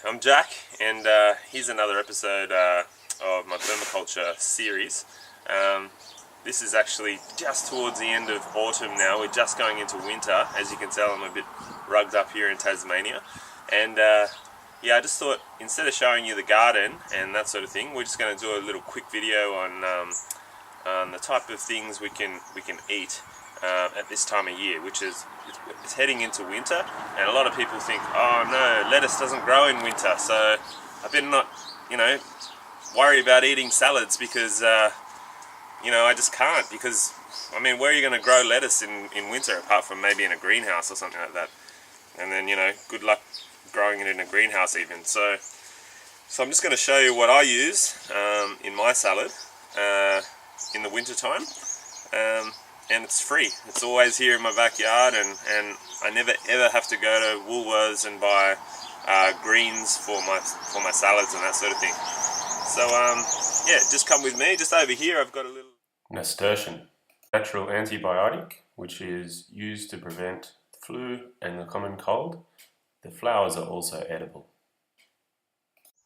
I'm Jack, and here's another episode of my permaculture series. This is actually just towards the end of autumn now. We're just going into winter. As you can tell, I'm a bit rugged up here in Tasmania. And yeah, I just thought instead of showing you the garden and that sort of thing, we're just going to do a little quick video on the type of things we can eat at this time of year, which is it's heading into winter, and a lot of people think, oh no, lettuce doesn't grow in winter, so I better not, worry about eating salads because, I just can't, because, I mean, where are you going to grow lettuce in winter apart from maybe in a greenhouse or something like that? And then, good luck growing it in a greenhouse even. So I'm just going to show you what I use in my salad in the winter time. And it's free. It's always here in my backyard, and I never ever have to go to Woolworths and buy greens for my salads and that sort of thing. So yeah, just come with me. Just over here I've got a little nasturtium, natural antibiotic, which is used to prevent the flu and the common cold. The flowers are also edible.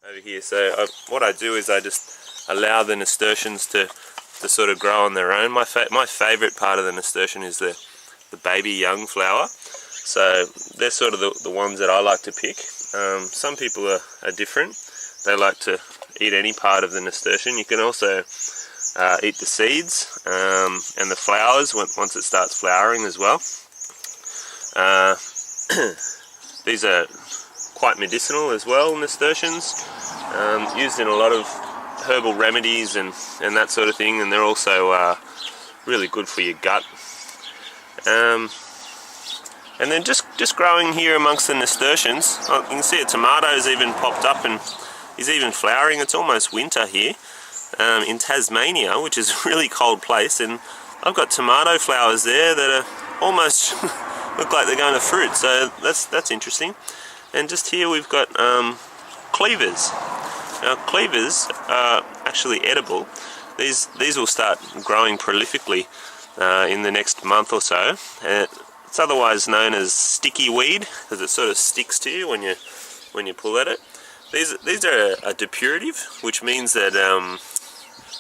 Over here, so what I do is I just allow the nasturtiums to sort of grow on their own. My favourite part of the nasturtium is the baby young flower. So they're sort of the ones that I like to pick. Some people are different. They like to eat any part of the nasturtium. You can also eat the seeds and the flowers once it starts flowering as well. These are quite medicinal as well, nasturtiums. Used in a lot of herbal remedies and that sort of thing, and they're also really good for your gut. And then just growing here amongst the nasturtiums, you can see a tomato's even popped up and is even flowering. It's almost winter here in Tasmania, which is a really cold place, and I've got tomato flowers there that are almost look like they're going to fruit, so that's interesting. And just here we've got cleavers. Now cleavers are actually edible. These will start growing prolifically in the next month or so. It's otherwise known as sticky weed because it sort of sticks to you when you pull at it. These are a depurative, which means that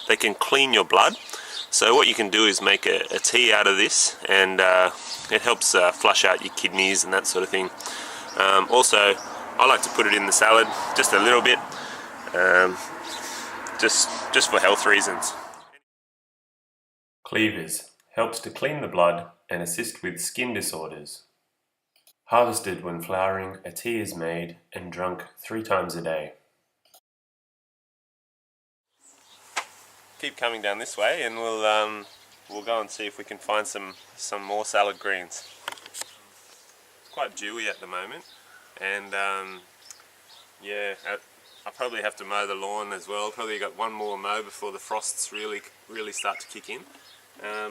they can clean your blood. So what you can do is make a tea out of this, and it helps flush out your kidneys and that sort of thing. Also, I like to put it in the salad just a little bit. Just for health reasons. Cleavers helps to clean the blood and assist with skin disorders. Harvested when flowering, a tea is made and drunk 3 times a day. Keep coming down this way, and we'll go and see if we can find some more salad greens. It's quite dewy at the moment, and yeah. I probably have to mow the lawn as well. Probably got one more mow before the frosts really start to kick in.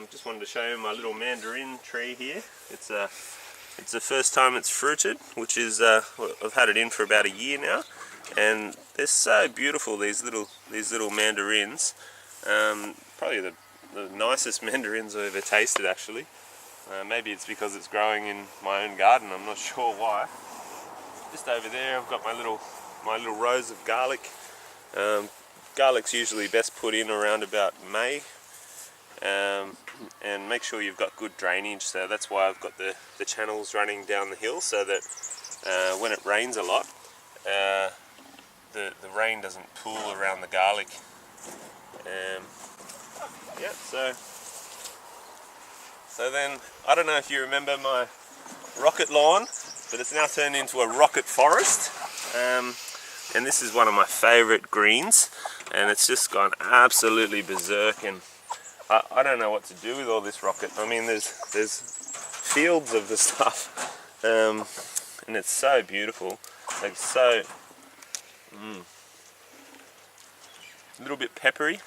Just wanted to show you my little mandarin tree here. It's the first time it's fruited, which is I've had it in for about a year now, and they're so beautiful. These little mandarins. Probably the nicest mandarins I've ever tasted, actually. Maybe it's because it's growing in my own garden. I'm not sure why. Just over there, I've got my little rows of garlic. Garlic's usually best put in around about May, and make sure you've got good drainage. So that's why I've got the channels running down the hill, so that when it rains a lot, the rain doesn't pool around the garlic. Yeah, so then I don't know if you remember my rocket lawn, but it's now turned into a rocket forest. And this is one of my favourite greens, and it's just gone absolutely berserk, and I don't know what to do with all this rocket. I mean, there's fields of the stuff, and it's so beautiful, like so, a little bit peppery.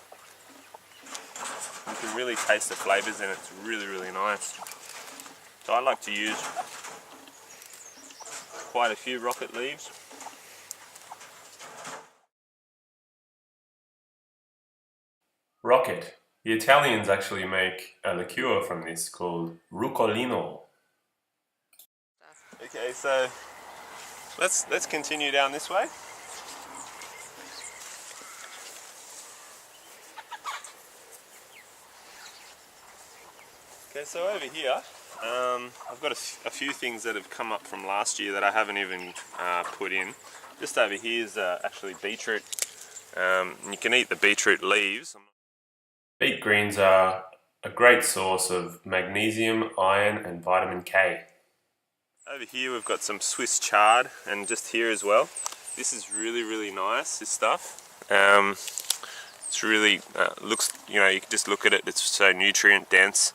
You can really taste the flavours in it. It's really nice. So I like to use quite a few rocket leaves. Rocket. The Italians actually make a liqueur from this called rucolino. Okay, so let's continue down this way. Okay, so over here, I've got a few things that have come up from last year that I haven't even put in. Just over here is actually beetroot. You can eat the beetroot leaves. Beet greens are a great source of magnesium, iron and vitamin K. Over here we've got some Swiss chard, and just here as well. This is really nice, this stuff. It's really, looks, you know, you can just look at it, it's so nutrient dense.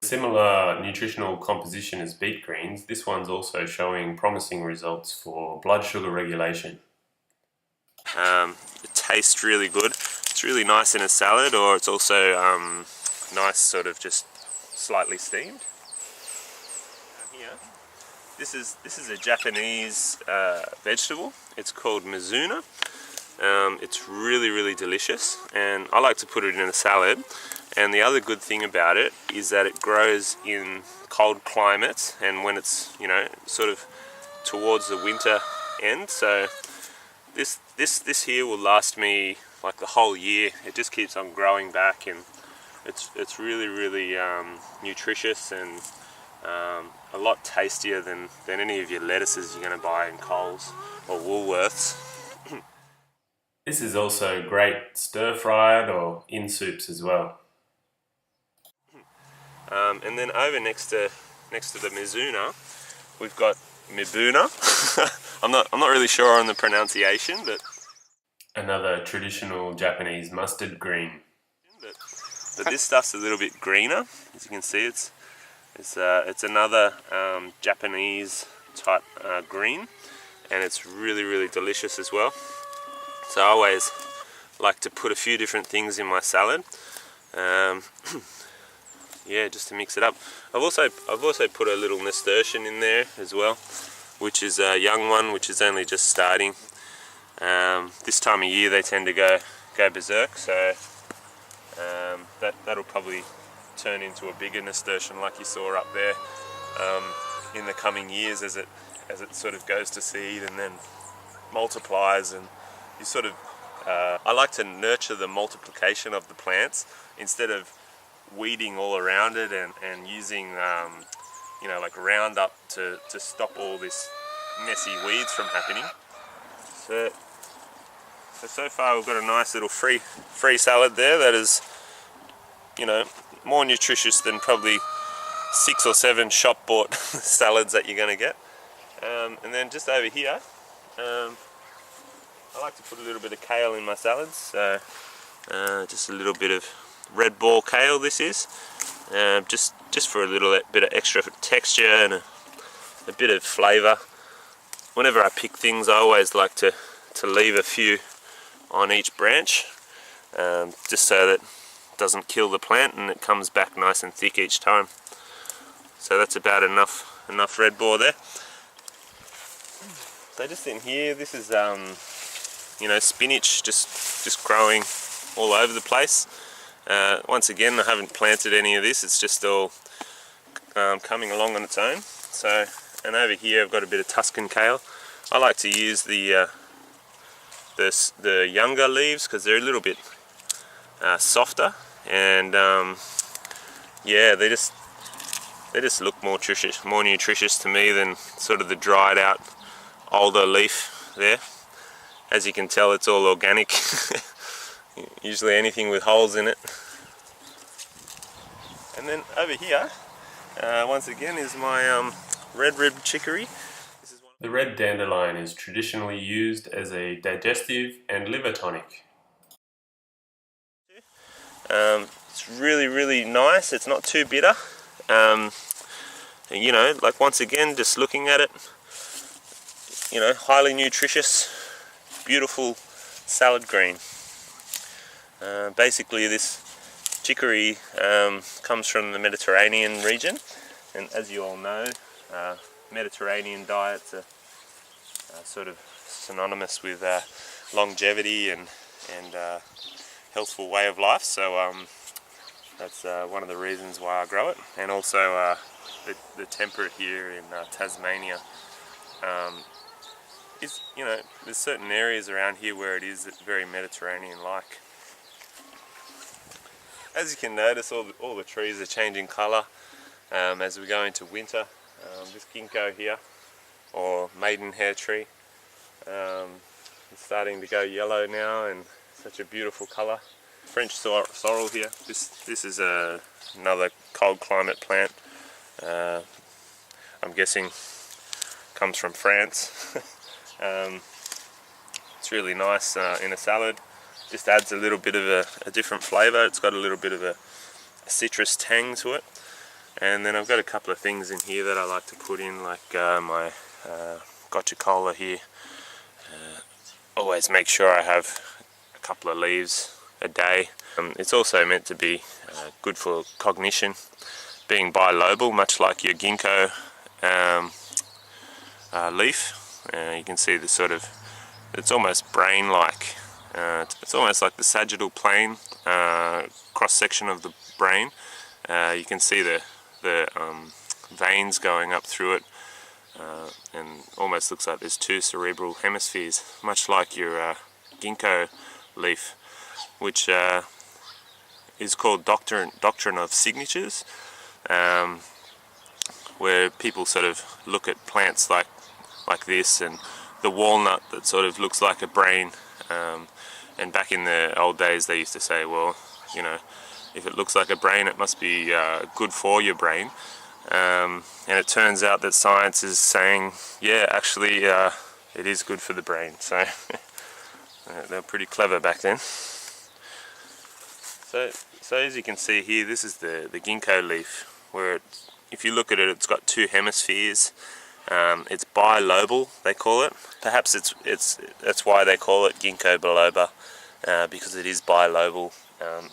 Similar nutritional composition as beet greens, this one's also showing promising results for blood sugar regulation. It tastes really good. It's really nice in a salad, or it's also nice sort of just slightly steamed. Here, this is a Japanese vegetable. It's called mizuna. It's really delicious, and I like to put it in a salad. And the other good thing about it is that it grows in cold climates, and when it's, you know, sort of towards the winter end. So this here will last me like the whole year. It just keeps on growing back, and it's really nutritious and a lot tastier than any of your lettuces you're going to buy in Coles or Woolworths. This is also great stir-fried or in soups as well. And then over next to the mizuna, we've got mibuna. I'm not really sure on the pronunciation, but another traditional Japanese mustard green. But this stuff's a little bit greener. As you can see, it's another Japanese type green, and it's really delicious as well. So I always like to put a few different things in my salad. Yeah, just to mix it up. I've also put a little nasturtium in there as well, which is a young one, which is only just starting. This time of year they tend to go berserk, so that'll probably turn into a bigger nasturtium like you saw up there in the coming years as it sort of goes to seed and then multiplies, and you sort of I like to nurture the multiplication of the plants instead of weeding all around it and using you know, like Roundup to stop all this messy weeds from happening. So far we've got a nice little free salad there that is, you know, more nutritious than probably 6 or 7 shop bought salads that you're going to get. And then just over here, I like to put a little bit of kale in my salads, so just a little bit of red ball kale this is, just for a little bit of extra texture and a bit of flavour. Whenever I pick things, I always like to leave a few on each branch, just so that it doesn't kill the plant and it comes back nice and thick each time. So that's about enough red ball there. So just in here, this is you know, spinach just growing all over the place. Once again, I haven't planted any of this, it's just all coming along on its own. So, and over here I've got a bit of Tuscan kale. I like to use the younger leaves because they're a little bit softer, and yeah, they just look more nutritious to me than sort of the dried out older leaf there. As you can tell, it's all organic. Usually anything with holes in it. And then over here, once again, is my red-ribbed chicory. The red dandelion is traditionally used as a digestive and liver tonic. It's really nice. It's not too bitter. You know, like once again, just looking at it, you know, highly nutritious, beautiful salad green. Basically this chicory comes from the Mediterranean region, and as you all know, Mediterranean diets are sort of synonymous with longevity and healthful way of life, so that's one of the reasons why I grow it. And also the temperate here in Tasmania is, you know, there's certain areas around here where it is very Mediterranean like. as you can notice, all the trees are changing colour as we go into winter. This ginkgo here, or maidenhair tree, is starting to go yellow now, and such a beautiful colour. French sorrel here. This is another cold climate plant. I'm guessing comes from France. It's really nice in a salad. Just adds a little bit of a different flavour. It's got a little bit of a citrus tang to it. And then I've got a couple of things in here that I like to put in, like my gotcha cola here. Always make sure I have a couple of leaves a day. It's also meant to be good for cognition, being bilobal, much like your ginkgo leaf. You can see the sort of, it's almost brain-like. It's almost like the sagittal plane cross-section of the brain. You can see the veins going up through it, and almost looks like there's two cerebral hemispheres, much like your ginkgo leaf, which is called doctrine of signatures, where people sort of look at plants like this, and the walnut that sort of looks like a brain. And back in the old days, they used to say, well, you know, if it looks like a brain, it must be good for your brain. And it turns out that science is saying, yeah, actually, it is good for the brain. So they're pretty clever back then. So as you can see here, this is the ginkgo leaf, where if you look at it, it's got two hemispheres. It's bilobal, they call it. Perhaps that's why they call it ginkgo biloba, because it is bilobal,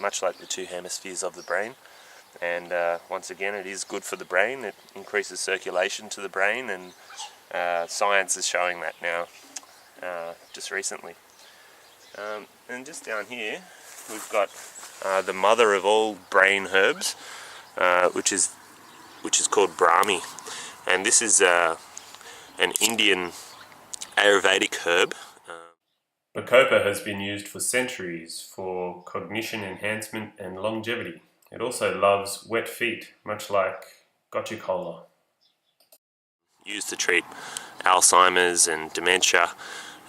much like the two hemispheres of the brain. And once again, it is good for the brain. It increases circulation to the brain, and science is showing that now, just recently. And just down here, we've got the mother of all brain herbs, which is called Brahmi. And this is an Indian Ayurvedic herb. Bacopa has been used for centuries for cognition enhancement and longevity. It also loves wet feet, much like gotcha cola. Used to treat Alzheimer's and dementia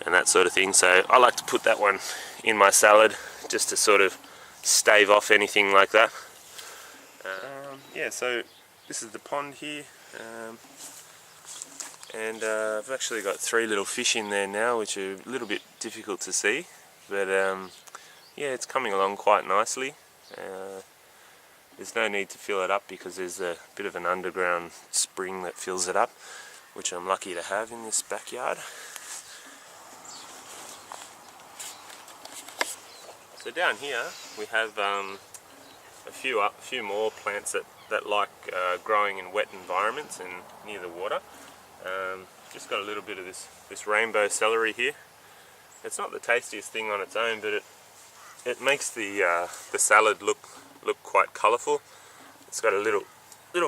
and that sort of thing. So I like to put that one in my salad just to sort of stave off anything like that. Yeah, so this is the pond here. And I've actually got 3 little fish in there now, which are a little bit difficult to see, but yeah, it's coming along quite nicely. There's no need to fill it up because there's a bit of an underground spring that fills it up, which I'm lucky to have in this backyard. So down here we have a few more plants that like growing in wet environments and near the water. Just got a little bit of this rainbow celery here. It's not the tastiest thing on its own, but it makes the salad look quite colourful. It's got a little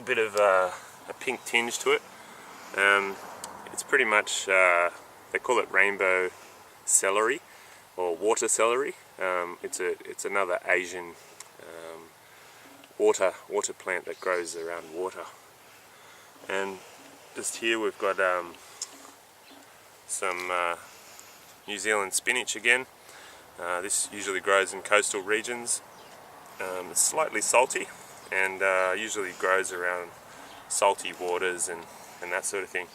bit of a pink tinge to it. It's pretty much they call it rainbow celery or water celery. It's another Asian water plant that grows around water. And just here we've got some New Zealand spinach again. This usually grows in coastal regions. It's slightly salty, and usually grows around salty waters and that sort of thing.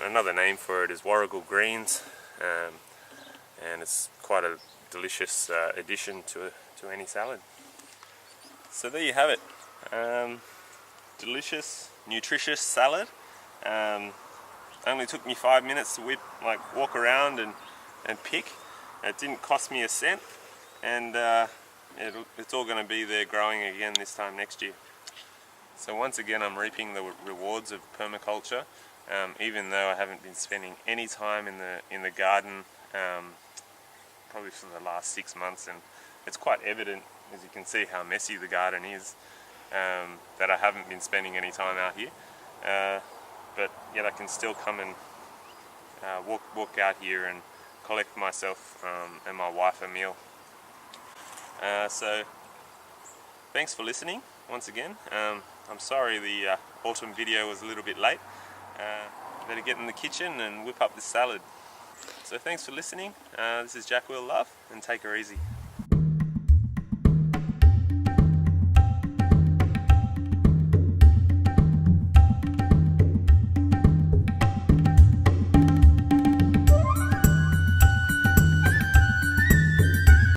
Another name for it is warrigal greens, and it's quite a delicious addition to any salad. So there you have it. Delicious, nutritious salad. Only took me 5 minutes to walk around and pick. It didn't cost me a cent, and it's all going to be there growing again this time next year. So once again, I'm reaping the rewards of permaculture, even though I haven't been spending any time in the garden, probably for the last 6 months, and it's quite evident, as you can see how messy the garden is, that I haven't been spending any time out here. But yet I can still come and walk out here and collect myself and my wife a meal. So thanks for listening once again. I'm sorry the autumn video was a little bit late. Better get in the kitchen and whip up this salad. So thanks for listening. This is Jack Will Love, and take her easy.